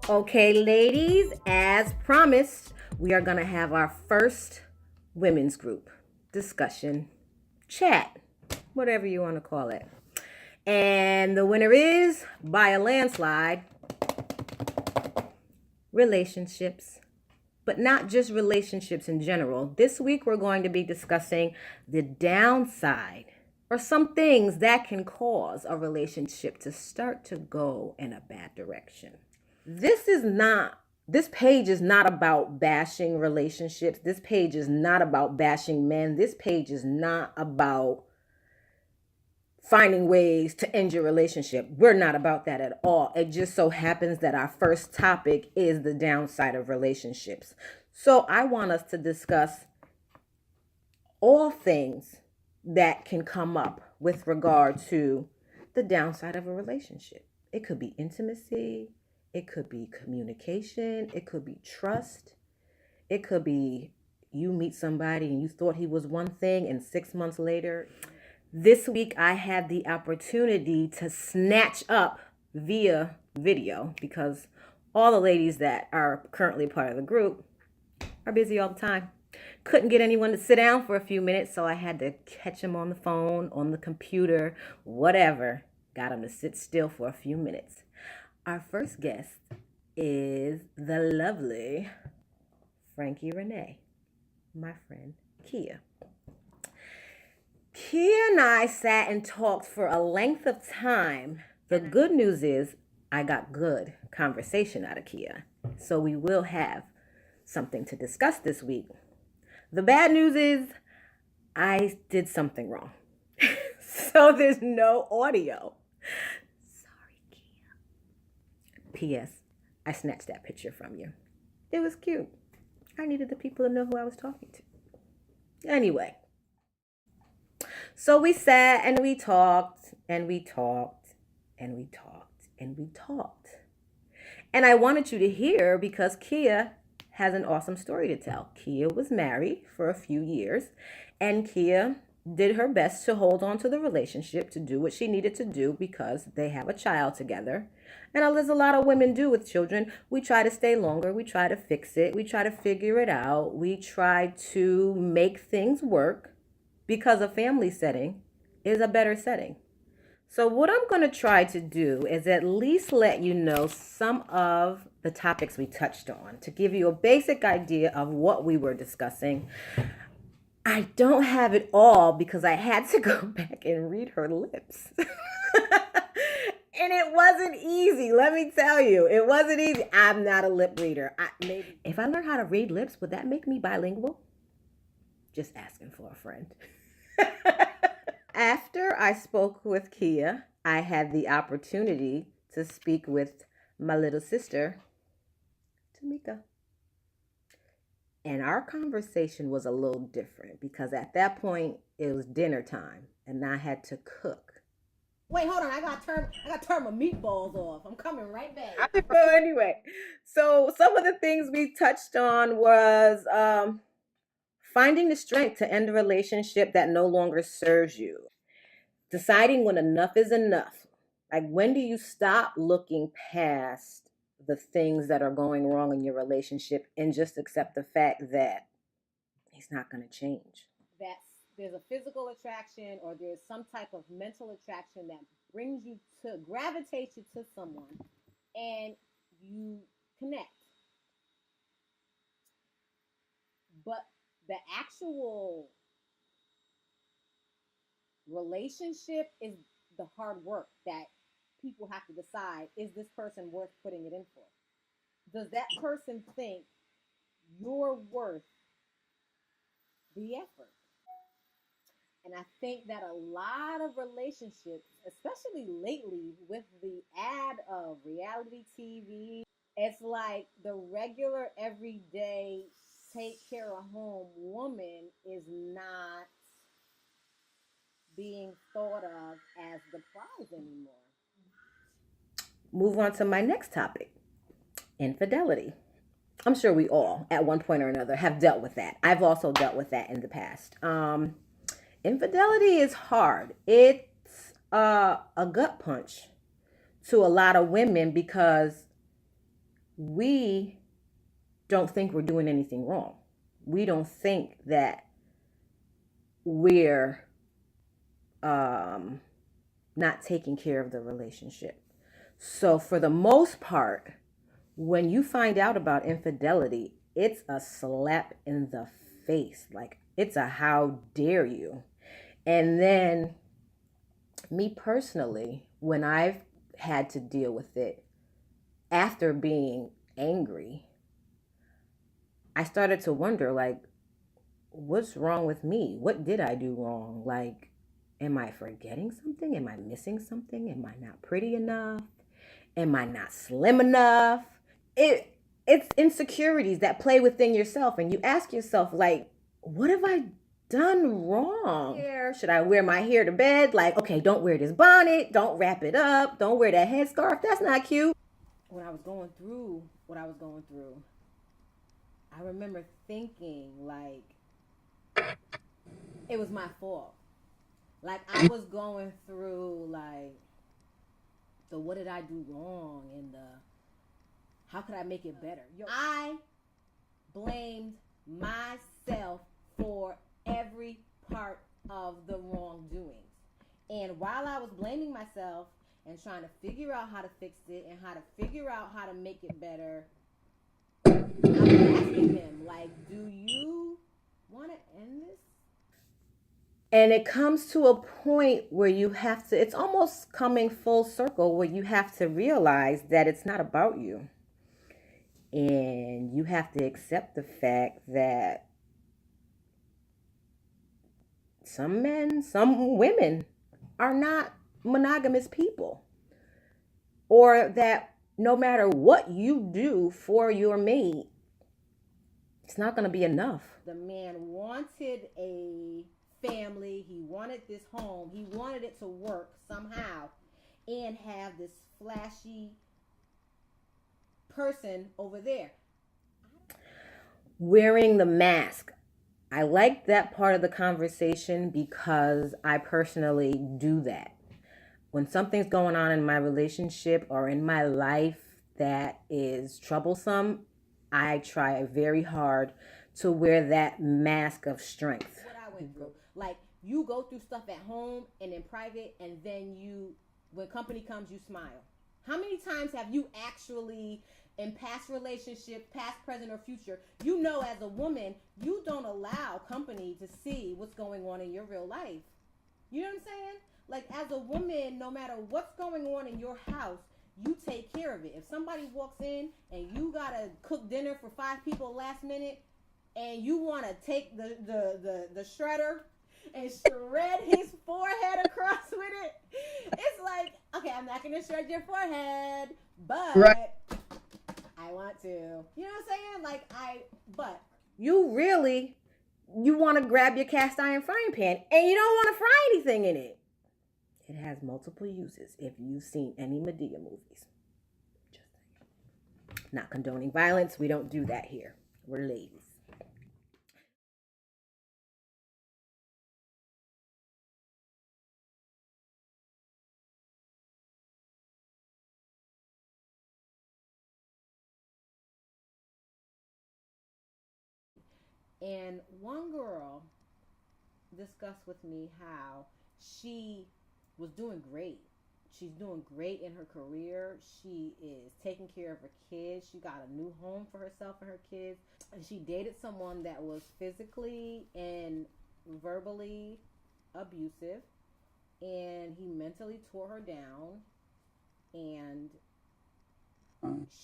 Okay, ladies, as promised, we are going to have our first women's group discussion, chat, whatever you want to call it. And the winner is, by a landslide, relationships. But not just relationships in general. This week, we're going to be discussing the downside or some things that can cause a relationship to start to go in a bad direction. This page is not about bashing relationships. This page is not about bashing men. This page is not about finding ways to end your relationship. We're not about that at all. It just so happens that our first topic is the downside of relationships. So I want us to discuss all things that can come up with regard to the downside of a relationship. It could be intimacy, it could be communication, it could be trust, it could be you meet somebody and you thought he was one thing and 6 months later. This week I had the opportunity to snatch up via video because all the ladies that are currently part of the group are busy all the time. Couldn't get anyone to sit down for a few minutes, so I had to catch them on the phone, on the computer, whatever. Got them to sit still for a few minutes. Our first guest is the lovely Frankie Renee, my friend Kia. Kia and I sat and talked for a length of time. The good news is I got good conversation out of Kia, so we will have something to discuss this week. The bad news is I did something wrong. So there's no audio. Sorry, Kia. P.S. I snatched that picture from you. It was cute. I needed the people to know who I was talking to. Anyway. So we sat and we talked and we talked and we talked and we talked. And I wanted you to hear because Kia has an awesome story to tell. Kia was married for a few years, and Kia did her best to hold on to the relationship, to do what she needed to do because they have a child together. And as a lot of women do with children, we try to stay longer, we try to fix it, we try to figure it out, we try to make things work because a family setting is a better setting. So what I'm going to try to do is at least let you know some of the topics we touched on to give you a basic idea of what we were discussing. I don't have it all because I had to go back and read her lips. And it wasn't easy, let me tell you. It wasn't easy. I'm not a lip reader. If I learn how to read lips, would that make me bilingual? Just asking for a friend. After I spoke with Kia, I had the opportunity to speak with my little sister, Tamika. And our conversation was a little different because at that point it was dinner time and I had to cook. Wait, hold on. I gotta turn my meatballs off. I'm coming right back. So anyway, so some of the things we touched on was finding the strength to end a relationship that no longer serves you. Deciding when enough is enough. Like, when do you stop looking past the things that are going wrong in your relationship and just accept the fact that he's not going to change? That there's a physical attraction or there's some type of mental attraction that brings you to gravitate you to someone and you connect. But the actual relationship is the hard work that people have to decide, is this person worth putting it in for? Does that person think you're worth the effort? And I think that a lot of relationships, especially lately with the ad of reality TV, it's like the regular everyday take care of home woman is not being thought of as the prize anymore. Move on to my next topic, infidelity. I'm sure we all, at one point or another, have dealt with that. I've also dealt with that in the past. Infidelity is hard. It's a gut punch to a lot of women because we don't think we're doing anything wrong. We don't think that we're not taking care of the relationship. So, for the most part, when you find out about infidelity, it's a slap in the face. Like, it's a how dare you. And then, me personally, when I've had to deal with it after being angry, I started to wonder, like, what's wrong with me? What did I do wrong? Like, am I forgetting something? Am I missing something? Am I not pretty enough? Am I not slim enough? It's insecurities that play within yourself, and you ask yourself, like, what have I done wrong? Should I wear my hair to bed? Like, okay, don't wear this bonnet, don't wrap it up, don't wear that headscarf. That's not cute. When I was going through what I was going through, I remember thinking, like, it was my fault. Like, I was going through, like, the what did I do wrong and the how could I make it better? I blamed myself for every part of the wrongdoings. And while I was blaming myself and trying to figure out how to fix it and how to figure out how to make it better, I was asking him, like, do you want to end this? And it comes to a point where you have to, it's almost coming full circle where you have to realize that it's not about you. And you have to accept the fact that some men, some women are not monogamous people. Or that no matter what you do for your mate, it's not going to be enough. The man wanted a family. He wanted this home. He wanted it to work somehow and have this flashy person over there. Wearing the mask. I like that part of the conversation because I personally do that. When something's going on in my relationship or in my life that is troublesome, I try very hard to wear that mask of strength. What I went through. Like, you go through stuff at home and in private, and then you, when company comes, you smile. How many times have you actually, in past relationships, past, present, or future, you know as a woman, you don't allow company to see what's going on in your real life. You know what I'm saying? Like, as a woman, no matter what's going on in your house, you take care of it. If somebody walks in and you gotta cook dinner for 5 people last minute, and you want to take the shredder and shred his forehead across with it, it's like, okay, I'm not gonna shred your forehead, but right. I want to. You know what I'm saying? Like, but you really, you want to grab your cast iron frying pan and you don't want to fry anything in it. It has multiple uses if you've seen any Medea movies. Just not condoning violence. We don't do that here. We're ladies. And one girl discussed with me how she was doing great. She's doing great in her career. She is taking care of her kids. She got a new home for herself and her kids. And she dated someone that was physically and verbally abusive. And he mentally tore her down. And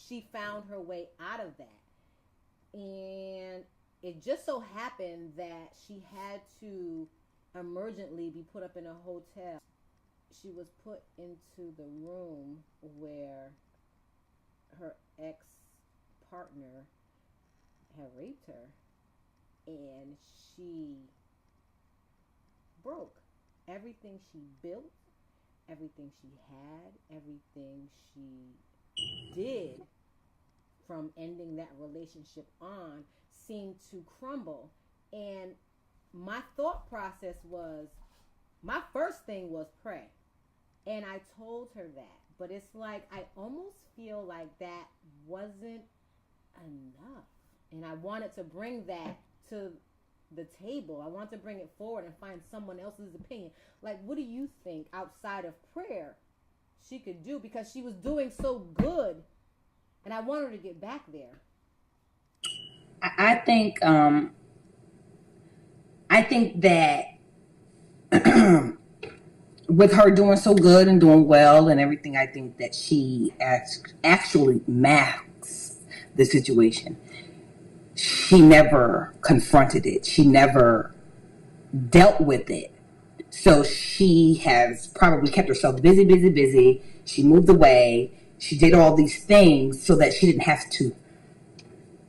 she found her way out of that. And it just so happened that she had to emergently be put up in a hotel. She was put into the room where her ex-partner had raped her, and she broke everything she built, everything she had, everything she did from ending that relationship on seemed to crumble. And my thought process was, my first thing was pray. And I told her that. But it's like, I almost feel like that wasn't enough. And I wanted to bring that to the table. I want to bring it forward and find someone else's opinion. Like, what do you think outside of prayer she could do? Because she was doing so good. And I want her to get back there. I think that with her doing so good and doing well and everything, I think that she actually masks the situation. She never confronted it. She never dealt with it. So she has probably kept herself busy, busy, busy. She moved away. She did all these things so that she didn't have to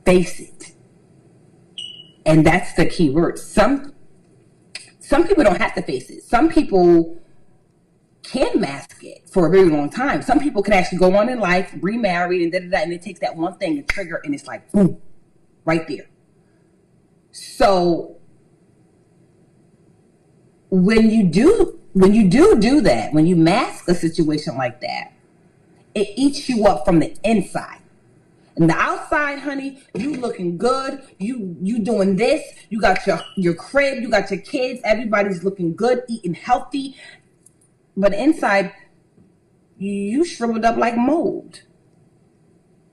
face it. And that's the key word. Some people don't have to face it. Some people can mask it for a very long time. Some people can actually go on in life, remarried, and and it takes that one thing to trigger, and it's like boom, right there. So when you do that, when you mask a situation like that, it eats you up from the inside. And the outside, honey, you looking good. You doing this. You got your crib. You got your kids. Everybody's looking good, eating healthy. But inside, you shriveled up like mold.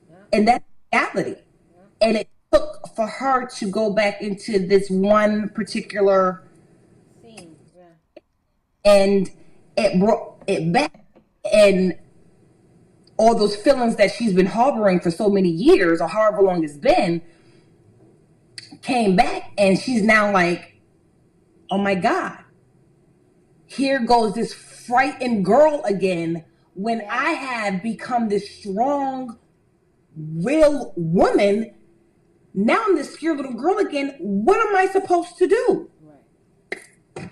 Yeah. And that's reality. Yeah. And it took for her to go back into this one particular scene. Yeah. And it brought it back. And all those feelings that she's been harboring for so many years or however long it's been came back, and she's now like, oh my God, here goes this frightened girl again when I have become this strong, real woman. Now I'm this scared little girl again. What am I supposed to do? Right.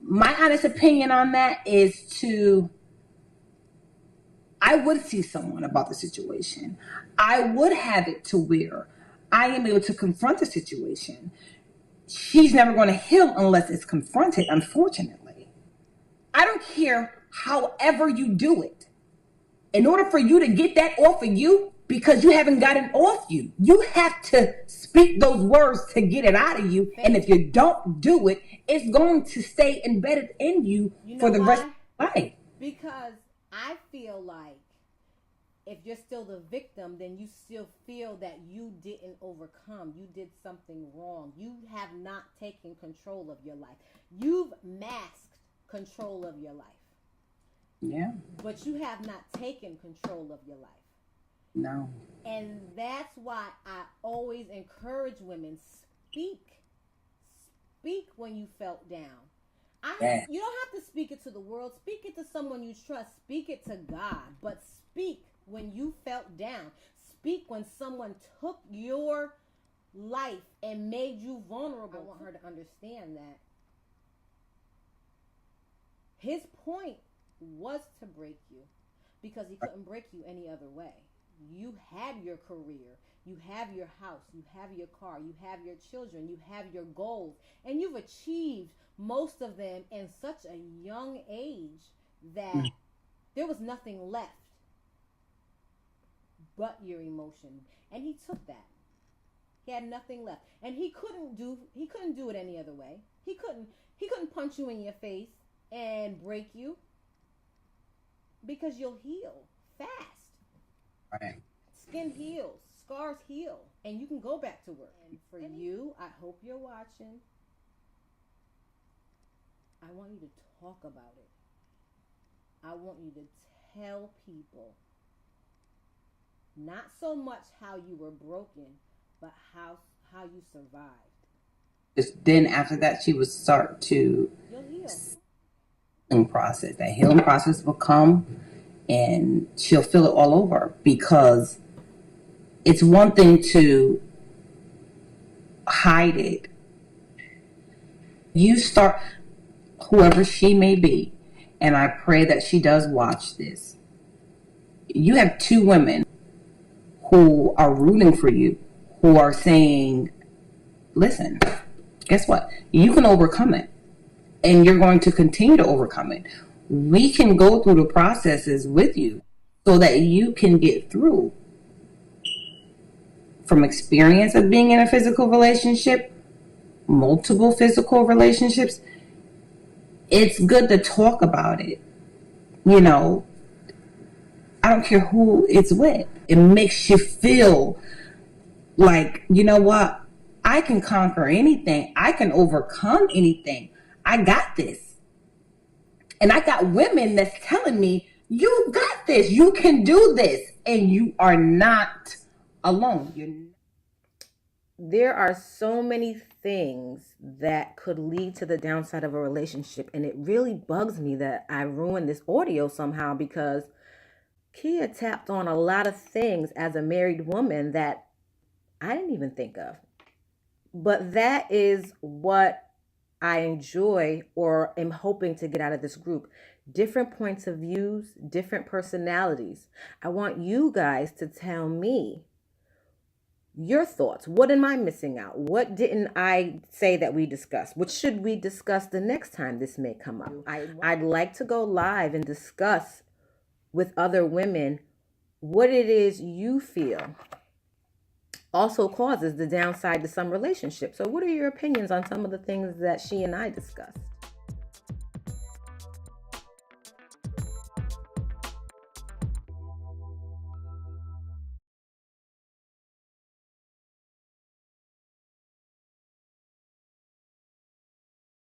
My honest opinion on that is I would see someone about the situation. I would have it to where I am able to confront the situation. She's never going to heal unless it's confronted, unfortunately. I don't care however you do it. In order for you to get that off of you, because you haven't gotten off you, you have to speak those words to get it out of you. And if you don't do it, it's going to stay embedded in you for the rest of your life. Because I feel like if you're still the victim, then you still feel that you didn't overcome. You did something wrong. You have not taken control of your life. You've masked control of your life. Yeah. But you have not taken control of your life. No. And that's why I always encourage women, speak. Speak when you felt down. You don't have to speak it to the world. Speak it to someone you trust. Speak it to God. But speak when you felt down. Speak when someone took your life and made you vulnerable. I want her to understand that his point was to break you because he couldn't break you any other way. You had your career. You have your house. You have your car. You have your children. You have your goals. And you've achieved most of them in such a young age that there was nothing left but your emotion. And he took that. He had nothing left. And he couldn't do it any other way. He couldn't punch you in your face and break you because you'll heal fast. Right. Skin heals. Scars heal. And you can go back to work. And for you, I hope you're watching. I want you to talk about it. I want you to tell people not so much how you were broken, but how you survived. Then after that, she would start to healing process. That healing process will come, and she'll feel it all over, because it's one thing to hide it. You start, whoever she may be, and I pray that she does watch this. You have two women who are rooting for you, who are saying, listen, guess what? You can overcome it, and you're going to continue to overcome it. We can go through the processes with you so that you can get through. From experience of being in a physical relationship, multiple physical relationships, it's good to talk about it. You know, I don't care who it's with. It makes you feel like, you know what? I can conquer anything. I can overcome anything. I got this. And I got women that's telling me, you got this. You can do this. And you are not alone. There are so many things that could lead to the downside of a relationship. And it really bugs me that I ruined this audio somehow, because Kia tapped on a lot of things as a married woman that I didn't even think of. But that is what I enjoy or am hoping to get out of this group. Different points of views, different personalities. I want you guys to tell me your thoughts. What am I missing out? What didn't I say that we discussed? What should we discuss the next time this may come up? I'd like to go live and discuss with other women what it is you feel also causes the downside to some relationships. So what are your opinions on some of the things that she and I discussed?